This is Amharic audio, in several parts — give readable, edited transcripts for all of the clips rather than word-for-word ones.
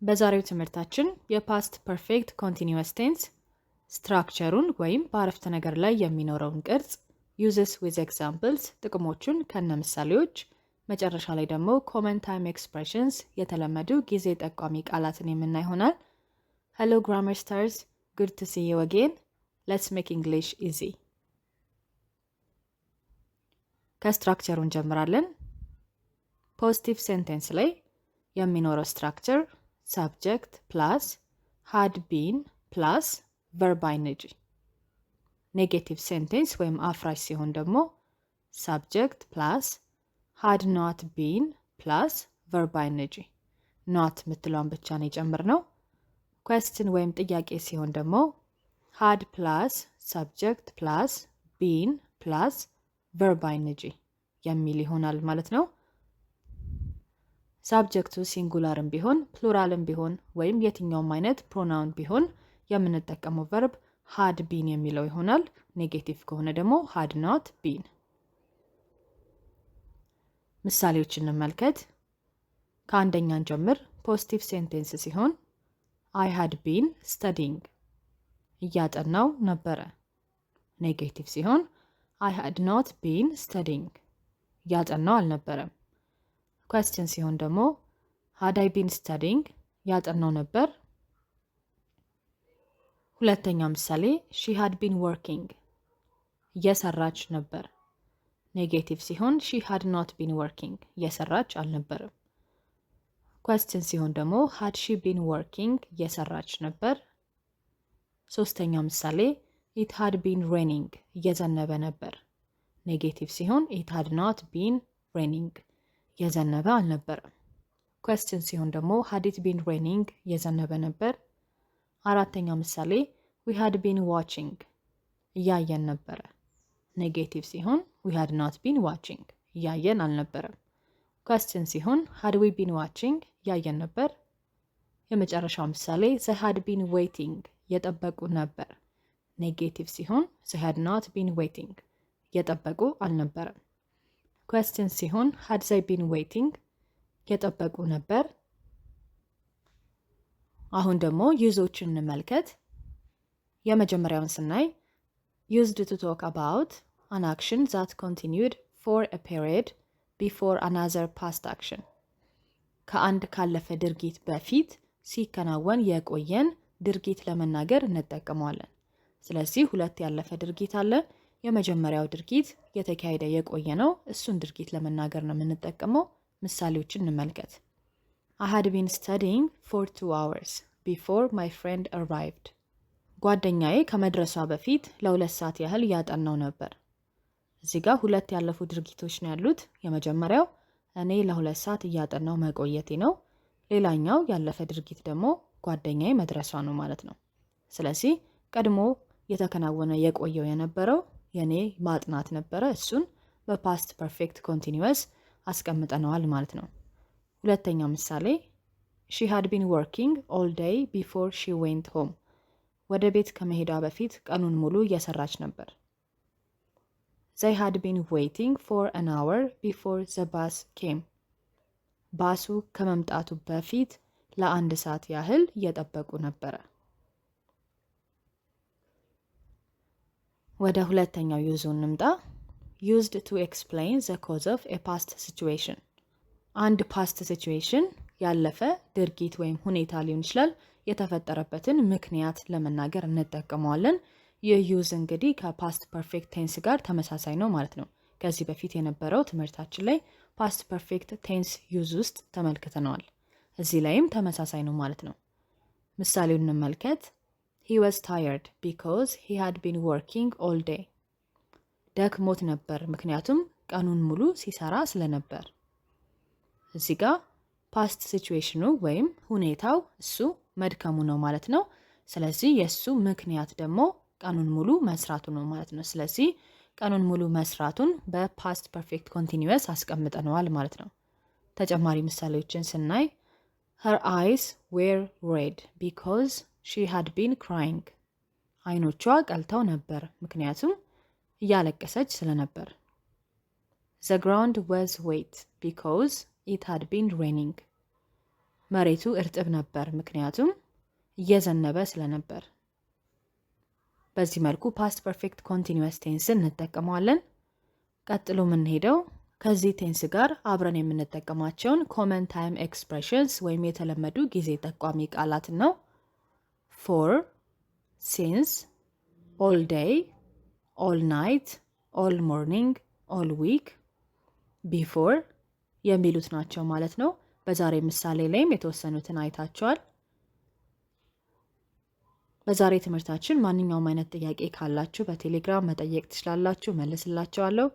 በዛሬው ትምህርታችን የፓስት ፐርፌክት ኮንቲኒዩስ ቴንስ ስትራክቸሩን ወይም በአረፍተ ነገር ላይ የሚኖረውን ቅርጽ uses with examples ጥቅሞቹን ከነ ምሳሌዎች መጨረሻ ላይ ደግሞ common time expressions የተለመዱ ጊዜ ጠቋሚ ቃላትን የምናይ ይሆናል። Hello grammar stars, good to see you again. Let's make English easy. ከስትራክቸሩ እንጀምራለን። ፖዚቲቭ ሴንቴንስ ላይ የሚኖረው ስትራክቸር subject plus had been plus verb ing. ኔጌቲቭ ሴንቴንስ ወይም አፍራሽ ሲሆን ደግሞ subject plus had not been plus verb ing. not ምትለውን ብቻ ነው የጨመርነው። question ወይም ጥያቄ ሲሆን ደግሞ had plus subject plus been plus verb ing የሚል ይሆናል ማለት ነው። ሳብጀክቱ ሲንጉላርም ቢሆን ፕሉራልም ቢሆን ወይም የትኛውም አይነት ፕሮናውን ቢሆን የምንጠቀመው ቨርብ had been የሚለው ይሆናል። ኔጌቲቭ ከሆነ ደግሞ had not been። ምሳሌዎችን እንመልከት። ከአንደኛን ጀምር። ፖዚቲቭ ሴንቴንስ ሲሆን I had been studying እያጠናው ነበረ። ኔጌቲቭ ሲሆን I had not been studying እያጠናው አልነበረም። question ሲሆን ደግሞ had I been studying ያጠናው ነበር። ሁለተኛ ምሳሌ she had been working እየሰራች ነበር። ኔጌቲቭ ሲሆን she had not been working እየሰራች አልነበረም። question ሲሆን ደግሞ had she been working እየሰራች ነበር። ሶስተኛ ምሳሌ it had been raining እየዘነበ ነበር። ኔጌቲቭ ሲሆን it had not been raining የዘነበ አልነበረም። question ሲሆን ደግሞ had it been raining የዘነበ ነበር። አራተኛው ምሳሌ we had been watching እያየን ነበረ። ኔጌቲቭ ሲሆን we had not been watching እያየን አልነበረም። question ሲሆን had we been watching እያየን ነበር። የመጨረሻው ምሳሌ they had been waiting የጠበቁ ነበር። ኔጌቲቭ ሲሆን they had not been waiting የጠበቁ አልነበረም። question ሲሆን had they been waiting የጠበቁ ነበር። አሁን ደግሞ ዩዞችን እንመልከት። የመጀመሪያውን ስናይ used to talk about an action that continued for a period before another past action ከአንድ ካለፈ ድርጊት በፊት ሲከናወን የቆየን ድርጊት ለመናገር እንጠቀመዋለን። ስለዚህ ሁለት ያለፈ ድርጊት አለ። የመጀመሪያው ድርጊት የተካሄደ የቆየ ነው። እሱን ድርጊት ለመናገር ነው የምንጠቀመው። ምሳሌዎችን እንመልከት። I had been studying for 2 hours before my friend arrived. ጓደኛዬ ከመድረሷ በፊት ለ2 ሰዓት ያህል እያጠናው ነበር። እዚህ ጋር ሁለት ያለፉ ድርጊቶች ነው ያሉት። የመጀመሪያው እኔ ለ2 ሰዓት እያጠናው መቆየቴ ነው። ሌላኛው ያለፈ ድርጊት ደግሞ ጓደኛዬ መድረሷ ነው ማለት ነው። ስለዚህ ቀድሞ የተከናወነ የቆየው የነበረው የኔ ማጥናት ነበረ። እሱን በፓስት ፐርፌክት ኮንቲኒዩስ አስቀምጠነዋል ማለት ነው። ሁለተኛው ምሳሌ she had been working all day before she went home. ወደ ቤት ከመሄዷ በፊት ቀኑን ሙሉ እየሰራች ነበር። they had been waiting for an hour before the bus came. ባሱ ከመምጣቱ በፊት ለ1 ሰዓት ያህል እየጠበቁ ነበረ። ወደ ሁለተኛው ዩዝ እንምጣ። used to explain the cause of a past situation. አንድ ፓስት ሲቹዌሽን ያለፈ ድርጊት ወይም ሁኔታ ሊሆን ይችላል የተፈጠረበትን ምክንያት ለመናገር እንጠቀመዋለን። ይህ ዩዝ እንግዲህ ከፓስት ፐርፌክት ቴንስ ጋር ተመሳሳይ ነው ማለት ነው። ከዚህ በፊት የነበረው ትምህርታችን ላይ ፓስት ፐርፌክት ቴንስ ዩዝ ውስጥ ተመልክተነዋል። እዚህ ላይም ተመሳሳይ ነው ማለት ነው። ምሳሌውን እንመልከት። He was tired because he had been working all day. ደክሞት ነበር ምክንያቱም ቀኑን ሙሉ ሲሰራ ስለነበር። እዚህ ጋር ፓስት ሲቹዌሽኑ ወይም ሁኔታው እሱ መድከሙ ነው ማለት ነው። ስለዚህ የሱ ምክንያት ደግሞ ቀኑን ሙሉ መስራቱ ነው ማለት ነው። ስለዚህ ቀኑን ሙሉ መስራቱን በፓስት ፐርፌክት ኮንቲኒዩስ አስቀምጠነዋል ማለት ነው። ተጨማሪ ምሳሌዎችን ስናይ her eyes were red because she had been crying. አይኖቿ ቀልተው ነበር ምክንያቱም እያለቀሰች ስለነበር። The ground was wet because it had been raining. መሬቱ እርጥብ ነበር ምክንያቱም እየዘነበ ስለነበር። በዚህ መልኩ ፓስት ፐርፌክት ኮንቲኒዩስ ቴንስን እንጠቀመዋለን። ቀጥሎ የምንሄደው ከዚህ ቴንስ ጋር አብረን የምንጠቀማቸውን ኮመን ታይም ኤክስፕሬሽንስ ወይም የተለመዱ ጊዜ ጠቋሚ ቃላትን ነው። ፎር፣ ሲንስ፣ ኦል ዴይ፣ ኦል ናይት፣ ኦል ሞርኒንግ፣ ኦል ዊክ፣ ቢፎር የሚሉት ናቸው ማለት ነው። በዛሬ ምሳሌ ላይም የተወሰኑትን አይታችኋል። በዛሬ ትምህርታችን ማንኛውም አይነት ጥያቄ ካላችሁ በቴሌግራም መጠየቅ ትችላላችሁ፣ መልስላችኋለሁ።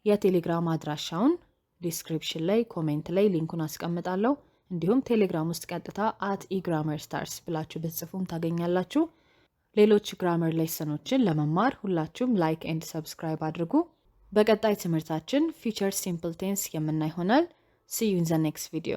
የቴሌግራም አድራሻውን ዲስክሪፕሽን ላይ ኮሜንት ላይ ሊንኩን አስቀምጣለሁ። እንዲሁም ቴሌግራም ውስጥ ቀጥታ @eGrammarStars ብላችሁ ብትጽፉም ታገኛላችሁ። ሌሎች ግራመር ሌሰኖችን ለመማር ሁላችሁም ላይክ ኤንድ ሰብስክራይብ አድርጉ። በቀጣይ ትምህርታችን ፊውቸር ሲምፕል ቴንስ የምናይ ይሆናል። See you in the next video.